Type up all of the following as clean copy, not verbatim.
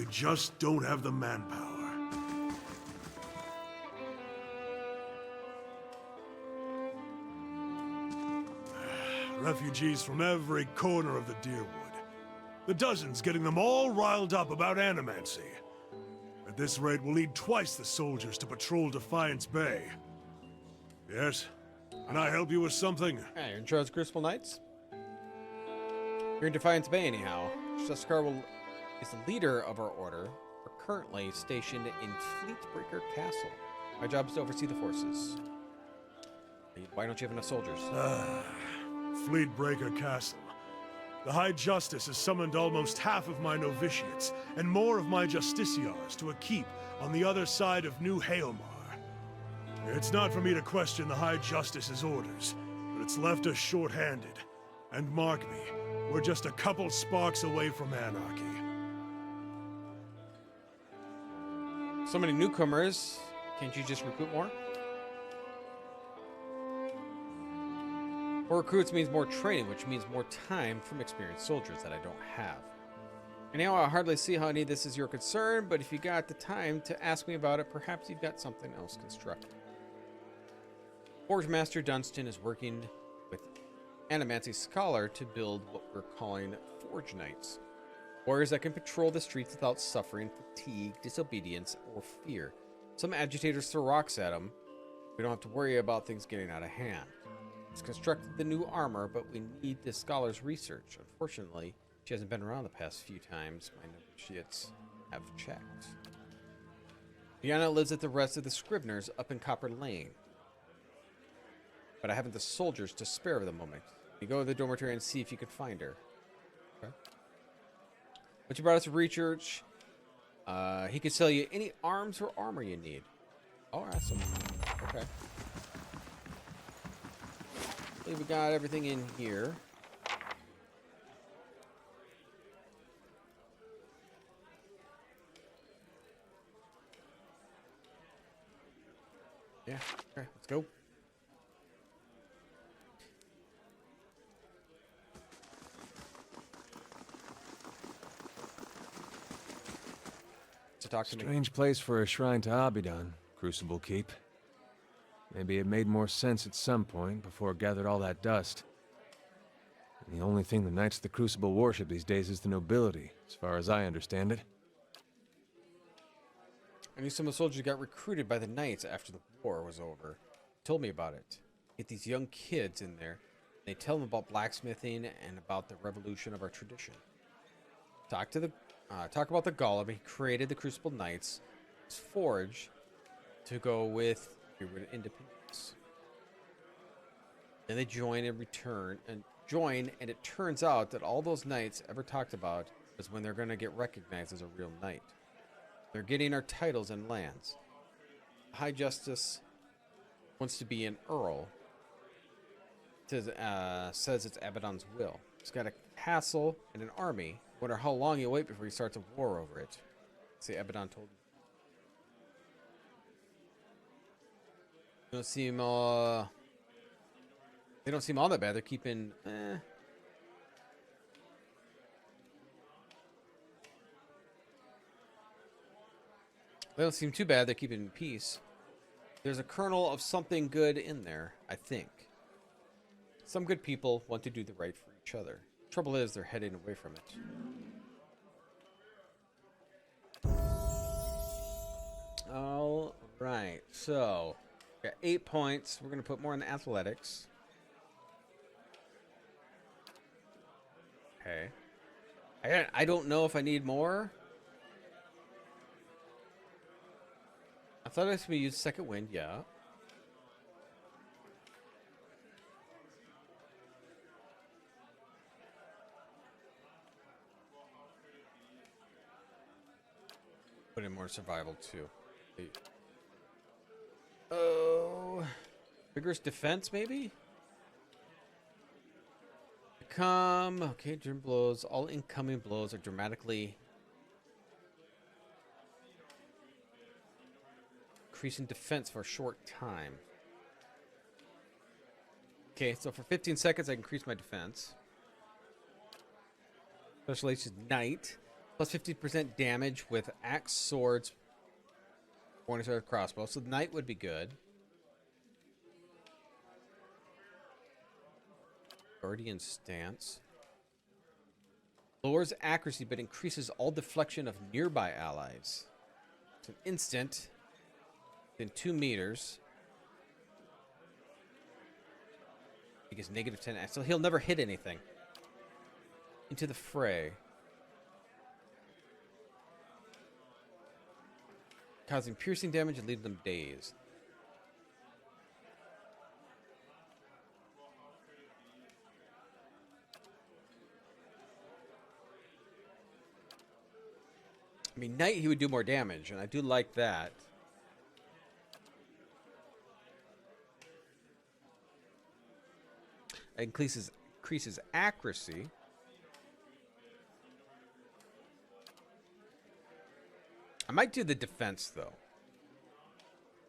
We just don't have the manpower. Refugees from every corner of the Deerwood. The dozens getting them all riled up about animancy. At this rate, we'll need twice the soldiers to patrol Defiance Bay. Yes? Can I help you with something? Hey, you're in charge of Crucible Knights? You're in Defiance Bay anyhow. Sheskar is the leader of our order. We're currently stationed in Fleetbreaker Castle. My job is to oversee the forces. Why don't you have enough soldiers? Fleetbreaker Castle. The High Justice has summoned almost half of my novitiates and more of my justiciars to a keep on the other side of New Haelmar. It's not for me to question the High Justice's orders, but it's left us short-handed. And mark me, we're just a couple sparks away from anarchy. So many newcomers. Can't you just recruit more? More recruits means more training, which means more time from experienced soldiers that I don't have. Anyhow, I hardly see how any of this is your concern, but if you got the time to ask me about it, perhaps you've got something else constructed. Forge Master Dunstan is working with Animancy Scholar to build what we're calling Forge Knights. Warriors that can patrol the streets without suffering fatigue, disobedience, or fear. Some agitators throw rocks at them. We don't have to worry about things getting out of hand. It's constructed the new armor, but we need the scholar's research. Unfortunately, she hasn't been around the past few times my novitiates have checked. Diana lives with the rest of the Scribners up in Copper Lane. But I haven't the soldiers to spare at the moment. You go to the dormitory and see if you can find her. Okay. But you brought us to research. He could sell you any arms or armor you need. Oh, awesome. Okay. I believe we got everything in here. Yeah, okay, let's go. To talk to me. Strange place for a shrine to Abidan, Crucible Keep. Maybe it made more sense at some point before it gathered all that dust. And the only thing the Knights of the Crucible worship these days is the nobility, as far as I understand it. I knew some of the soldiers got recruited by the Knights after the war was over. Told me about it. Get these young kids in there. They tell them about blacksmithing and about the revolution of our tradition. Talk about the Golem. He created the Crucible Knights. It's Forge to go with independence. Then they join and it turns out that all those knights ever talked about is when they're going to get recognized as a real knight. They're getting our titles and lands. High Justice wants to be an earl. Says it's Abaddon's will. He's got a castle and an army. Wonder how long he'll wait before he starts a war over it. See, Abaddon told me. They don't seem they don't seem all that bad. They're keeping They don't seem too bad. They're keeping peace. There's a kernel of something good in there, I think. Some good people want to do the right for each other. Trouble is, they're heading away from it. All right, so got 8 points. We're going to put more in the athletics. Okay. I don't know if I need more. I thought I was going to use second wind, yeah. Put in more survival too. Oh, vigorous defense maybe. Okay. During blows, all incoming blows are dramatically increasing defense for a short time. Okay, so for 15 seconds I can increase my defense. Special H is Knight. Plus 50% damage with axe, swords, pointing sword, crossbow. So the knight would be good. Guardian stance. Lowers accuracy but increases all deflection of nearby allies. It's an instant. Within 2 meters. He gets negative 10. So he'll never hit anything. Into the fray. Causing piercing damage and leaving them dazed. I mean, knight, he would do more damage, and I do like that. It increases accuracy. I might do the defense, though.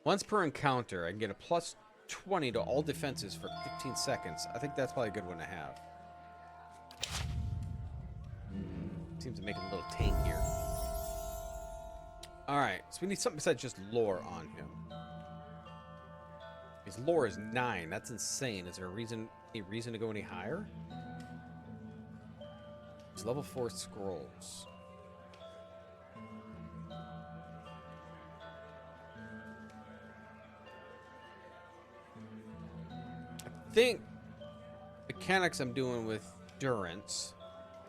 Once per encounter, I can get a plus 20 to all defenses for 15 seconds. I think that's probably a good one to have. Seems to make him a little tankier. Alright, so we need something besides just lore on him. His lore is 9. That's insane. Is there any reason to go any higher? It's level 4 scrolls. I think mechanics I'm doing with endurance.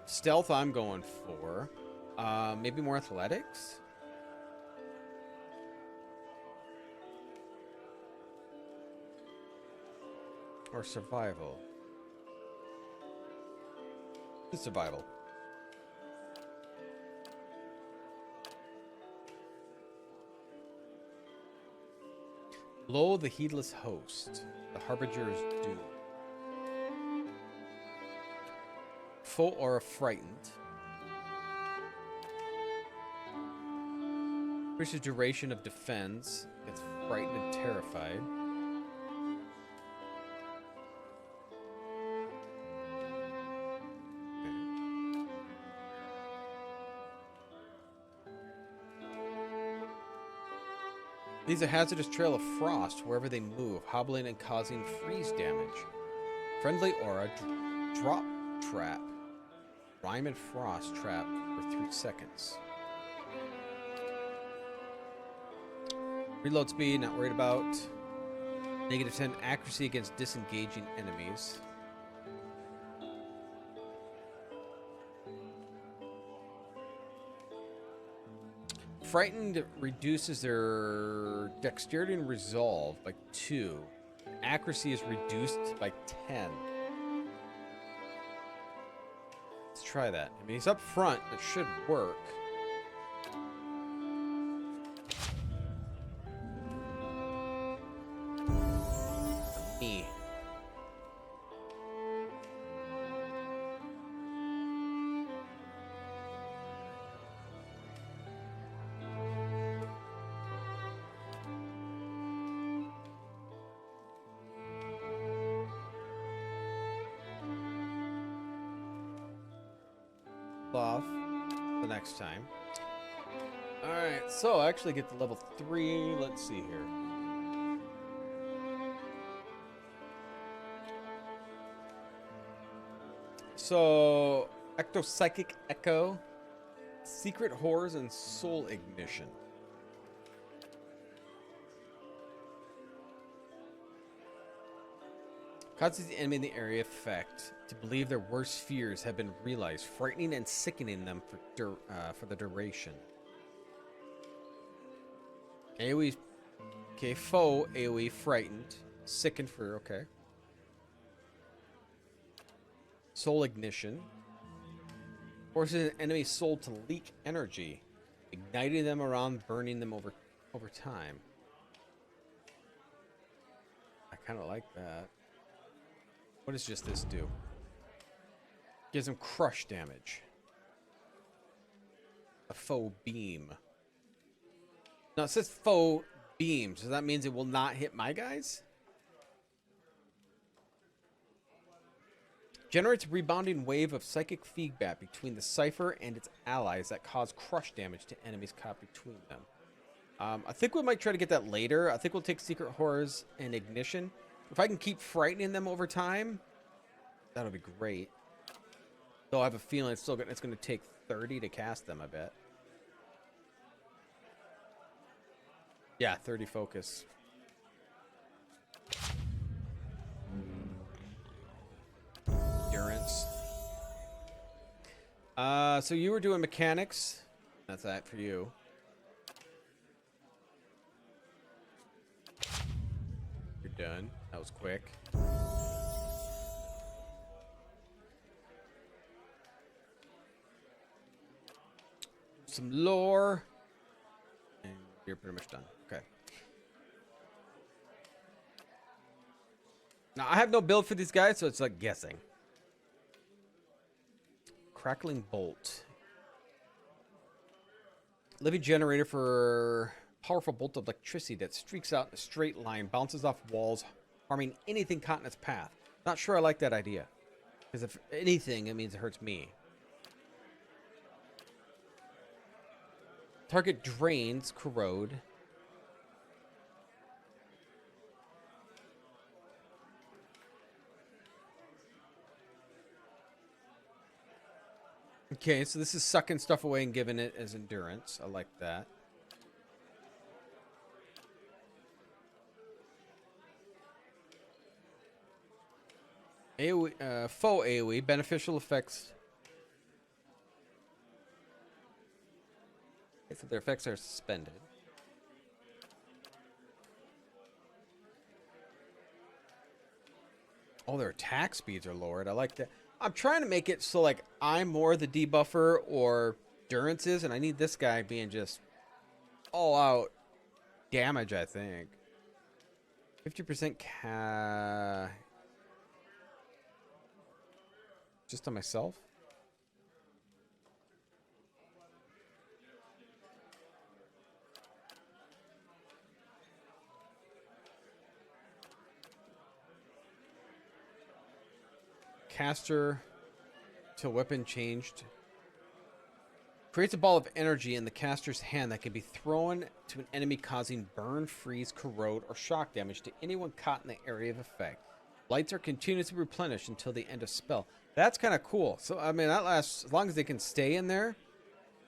Stealth I'm going for. Maybe more athletics? Or survival? Survival. Lo, the heedless host. The harbinger's doom. Foe or frightened. Increases duration of defense. Gets frightened and terrified. Leaves a hazardous trail of frost wherever they move, hobbling and causing freeze damage. Friendly aura, drop trap. Rime and frost trap for 3 seconds. Reload speed, not worried about. Negative 10 accuracy against disengaging enemies. Frightened reduces their dexterity and resolve by 2. Accuracy is reduced by 10. Let's try that. I mean, he's up front. It should work. Me. Off the next time. Alright, so I actually get to level 3. Let's see here. So, Ectopsychic Echo, Secret Horrors, and Soul Ignition. Causes the enemy in the area effect to believe their worst fears have been realized, frightening and sickening them for the duration. AoE, okay, foe AoE frightened, sickened for okay. Soul ignition forces an enemy's soul to leak energy, igniting them around, burning them over time. I kind of like that. What does just this do? Gives him crush damage. A foe beam. Now it says foe beams. So that means it will not hit my guys? Generates a rebounding wave of psychic feedback between the cipher and its allies that cause crush damage to enemies caught between them. I think we might try to get that later. I think we'll take Secret Horrors and Ignition. If I can keep frightening them over time, that'll be great. Though I have a feeling it's going to take 30 to cast them, I bet. Yeah, 30 focus. Endurance. So you were doing mechanics. That's that for you. You're done. That was quick. Some lore. And you're pretty much done. Okay. Now, I have no build for these guys, so it's like guessing. Crackling bolt. Living generator for powerful bolt of electricity that streaks out in a straight line, bounces off walls, harming anything caught in its path. Not sure I like that idea. Because if anything, it means it hurts me. Target drains, corrode. Okay, so this is sucking stuff away and giving it as endurance. I like that. AoE, faux AoE, beneficial effects. Okay, so their effects are suspended. Oh, their attack speeds are lowered. I like that. I'm trying to make it so, like, I'm more the debuffer or Durance is, and I need this guy being just all-out damage, I think. 50% just on myself? Caster till weapon changed. Creates a ball of energy in the caster's hand that can be thrown to an enemy, causing burn, freeze, corrode, or shock damage to anyone caught in the area of effect. Lights are continuously replenished until the end of spell. That's kind of cool. So, I mean, that lasts as long as they can stay in there.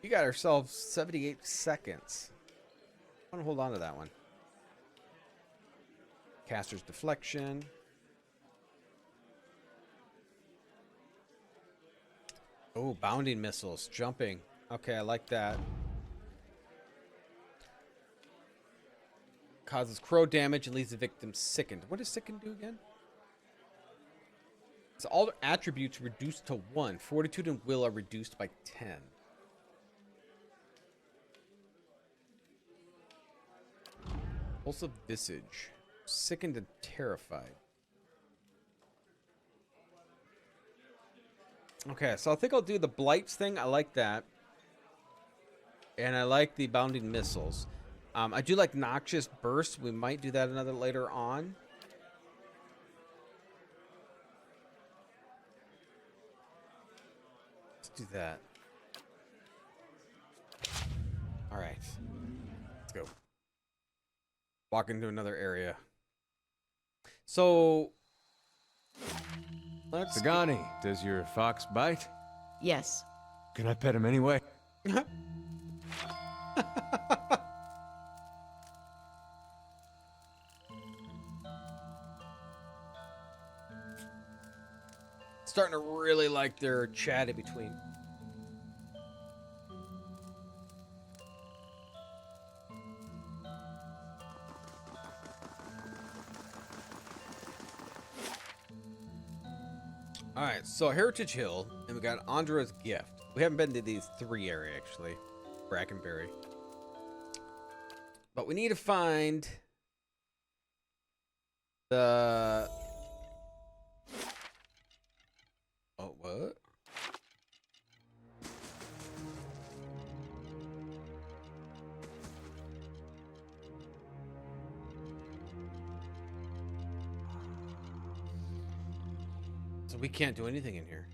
You got ourselves 78 seconds. I want to hold on to that one. Caster's deflection. Oh, bounding missiles, jumping. Okay, I like that. Causes crow damage and leaves the victim sickened. What does sickened do again? So all attributes reduced to 1. Fortitude and will are reduced by 10. Pulse of visage. Sickened and terrified. Okay, so I think I'll do the blights thing. I like that. And I like the bounding missiles. I do like noxious bursts. We might do that another later on. Let's do that. All right. Let's go. Walk into another area. So... Sagani, does your fox bite? Yes. Can I pet him anyway? Starting to really like their chat in between. All right, so Heritage Hill, and we got Andra's Gift. We haven't been to these 3 areas, actually. Brackenberry. But we need to find the... Oh, what? So we can't do anything in here.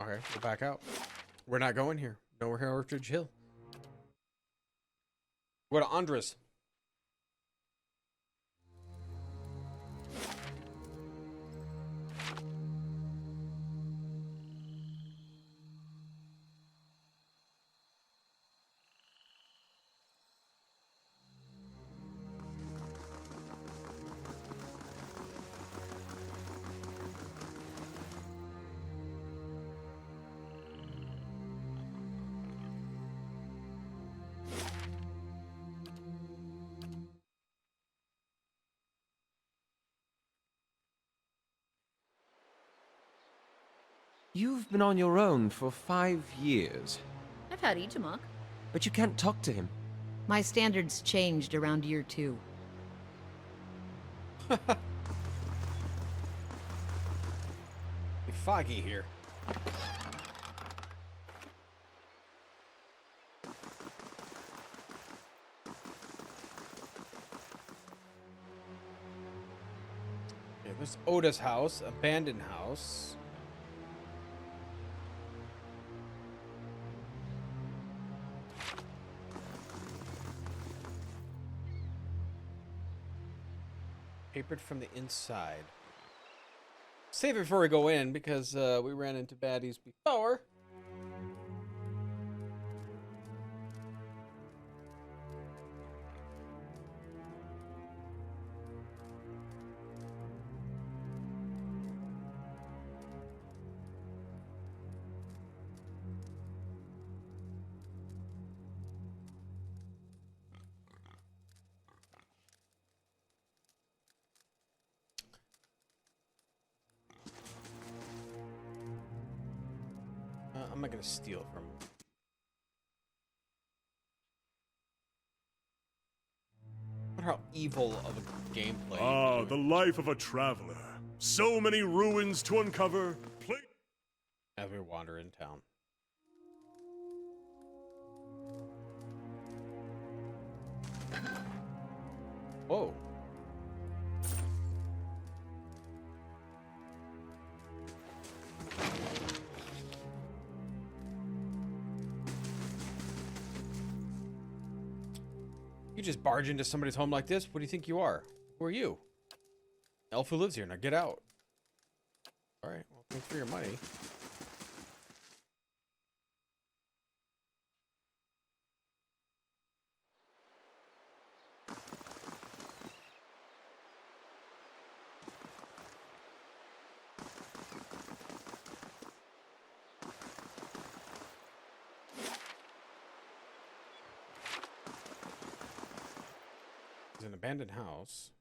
Okay, we'll back out. We're not going here. No, we're here Orchard Hill. Go to Andres. You've been on your own for 5 years, I've had Itamok. but you can't talk to him. My standards changed around year 2. Be foggy here. Okay, there's Oda's house, abandoned house. Papered from the inside. Save it before we go in because we ran into baddies before. I'm not gonna steal from him. I wonder how evil of a gameplay. Ah, the life of a traveler. So many ruins to uncover. As we wander in town. Whoa. You just barge into somebody's home like this? What do you think you are? Who are you? Elf who lives here. Now get out. Alright, well, thanks for your money. It's an abandoned house.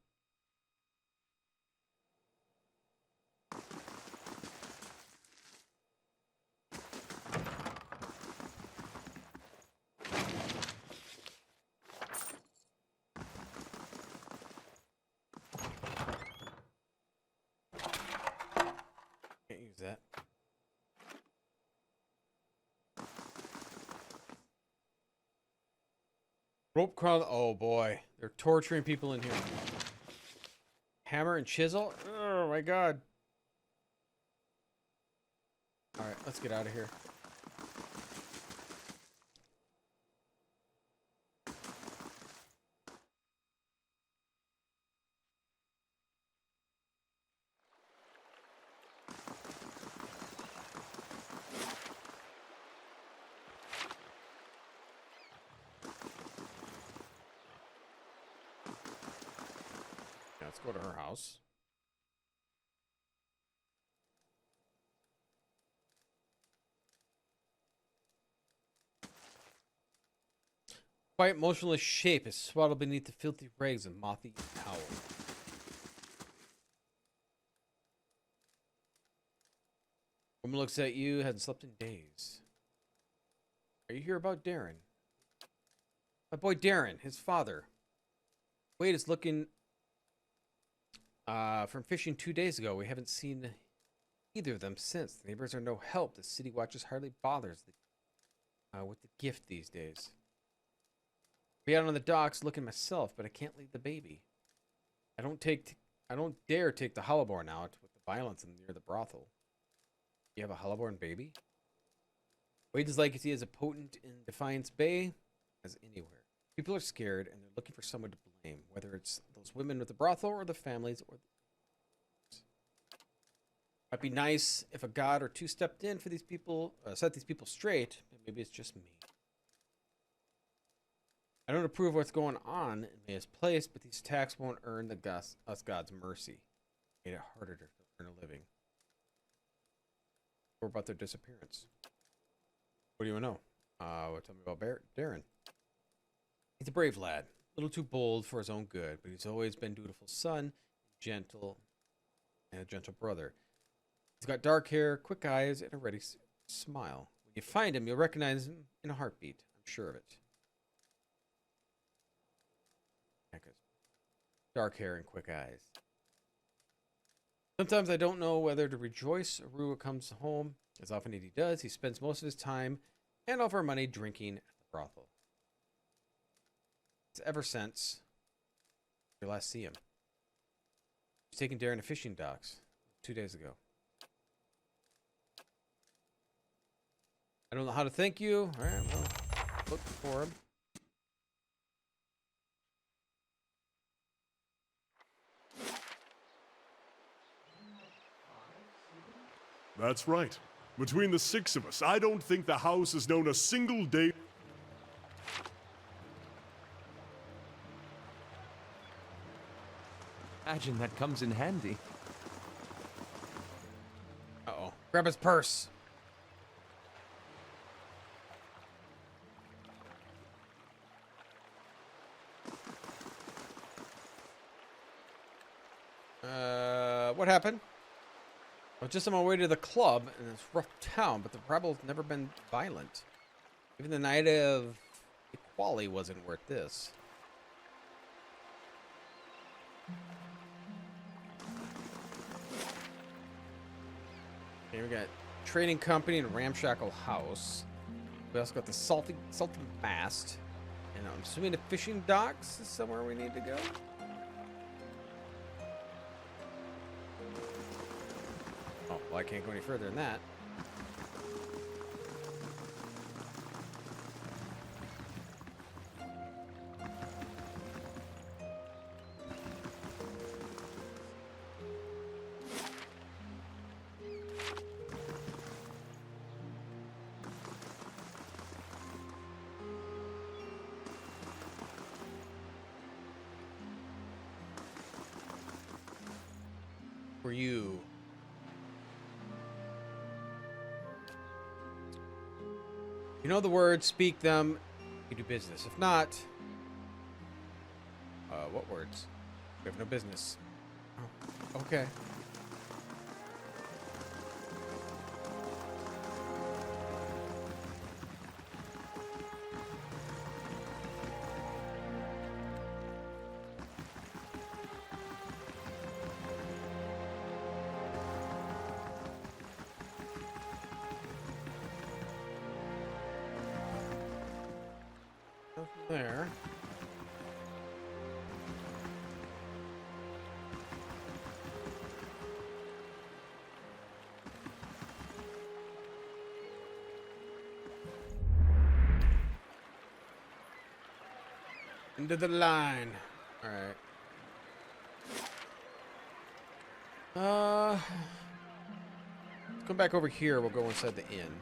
Can't use that. Rope crawl. Oh boy, they're torturing people in here. Hammer and chisel. Oh my god. All right, let's get out of here. Yeah, let's go to her house. Quite motionless shape is swaddled beneath the filthy rags of moth-eaten towel. Woman looks at you, hasn't slept in days. Are you here about Darren? My boy Darren, his father. Wade is looking from fishing 2 days ago. We haven't seen either of them since. The neighbors are no help. The city watches hardly bothers with the gift these days. Be out on the docks looking myself, but I can't leave the baby. I don't take I don't dare take the Hollowborn out with the violence near the brothel. You have a Hollowborn baby? Wade's legacy is as potent in Defiance Bay as anywhere. People are scared and they're looking for someone to blame, whether it's those women with the brothel or the families or the... Might be nice if a god or two stepped in for these people, set these people straight, but maybe it's just me. I don't approve of what's going on in Maya's place, but these attacks won't earn us gods mercy. Made it harder to earn a living. Or about their disappearance. What do you know? Tell me about Darren. He's a brave lad, a little too bold for his own good, but he's always been a dutiful son, gentle, and a gentle brother. He's got dark hair, quick eyes, and a ready smile. When you find him, you'll recognize him in a heartbeat. I'm sure of it. Dark hair and quick eyes. Sometimes I don't know whether to rejoice or Rua comes home. As often as he does, he spends most of his time and all of our money drinking at the brothel. It's ever since you last see him. He's taking Darren to fishing docks 2 days ago. I don't know how to thank you. All right, well, look for him. That's right. Between the 6 of us, I don't think the house has known a single day. Imagine that comes in handy. Uh-oh. Grab his purse. What happened? I was just on my way to the club in this rough town, but the rebels never been violent. Even the night of Equality wasn't worth this. Okay, we got trading company and ramshackle house. We also got the salty mast, and I'm assuming the fishing docks is somewhere we need to go. Oh, well, I can't go any further than that. For you. You know the words, speak them, you do business. If not, what words? We have no business. Oh, okay. There. Into the line. All right. Let's come back over here. We'll go inside the inn.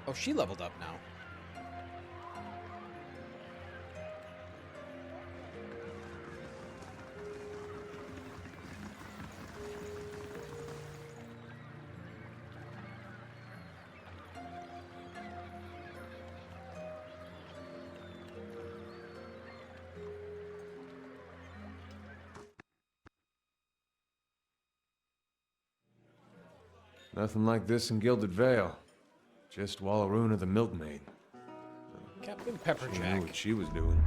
Oh, she leveled up now. Nothing like this in Gilded Vale. Just Wallaruna the milkmaid. Captain She knew Pepperjack. what she was doing.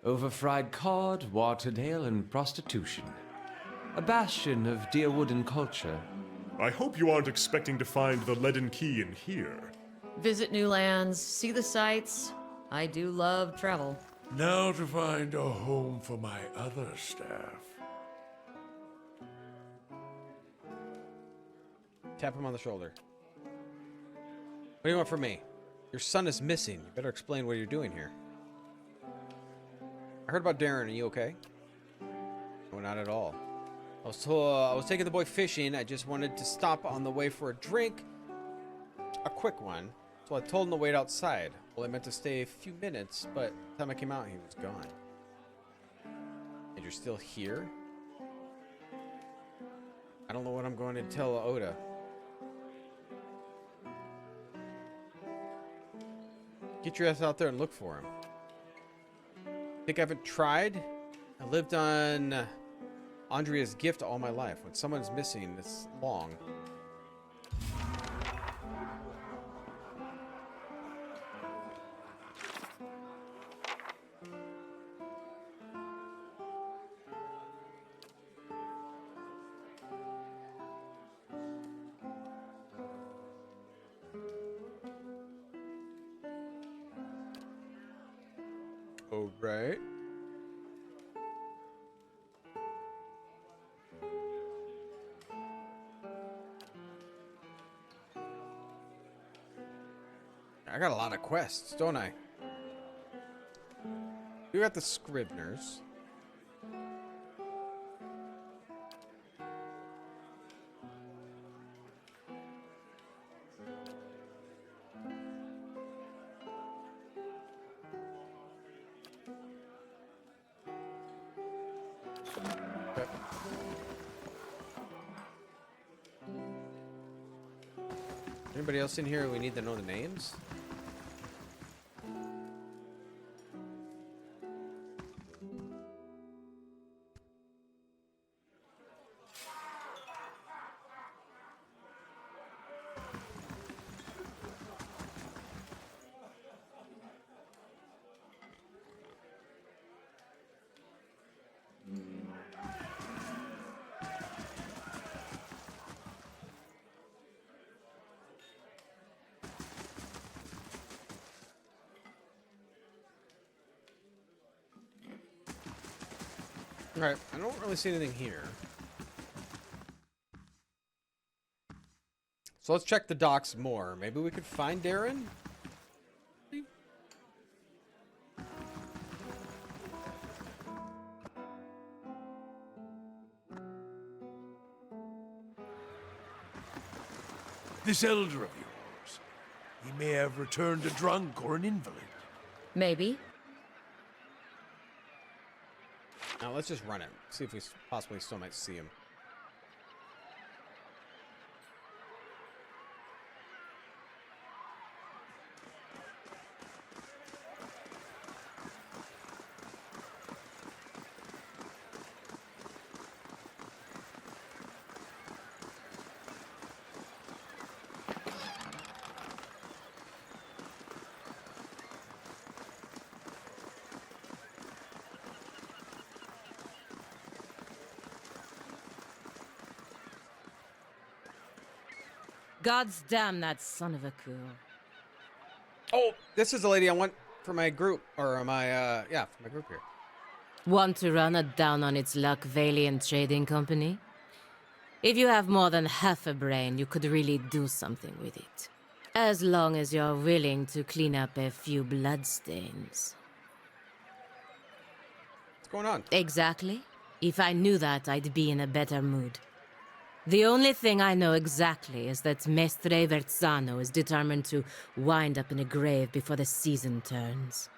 Overfried cod, watered ale, and prostitution. A bastion of Deerwooden culture. I hope you aren't expecting to find the leaden key in here. Visit new lands, see the sights. I do love travel. Now to find a home for my other staff. Tap him on the shoulder. What do you want from me? Your son is missing. You better explain what you're doing here. I heard about Darren. Are you okay? No, not at all. I was taking the boy fishing. I just wanted to stop on the way for a drink. A quick one. So I told him to wait outside. Well, I meant to stay a few minutes, but by the time I came out, he was gone. And you're still here? I don't know what I'm going to tell Oda. Get your ass out there and look for him. Think I haven't tried? I lived on Andrea's gift all my life. When someone's missing this long. All right. I got a lot of quests, don't I? We got the Scribners. Okay. Anybody else in here we need to know the names? Alright, I don't really see anything here. So let's check the docks more. Maybe we could find Darren? This elder of yours, he may have returned a drunk or an invalid. Maybe. Now let's just run it. See if we possibly still might see him. God's damn that son of a cool. Oh, this is the lady I want for my group, or my, yeah, for my group here. Want to run it down on its luck Valiant Trading Company? If you have more than half a brain, you could really do something with it. As long as you're willing to clean up a few bloodstains. What's going on? Exactly. If I knew that, I'd be in a better mood. The only thing I know exactly is that Mestre Verzano is determined to wind up in a grave before the season turns.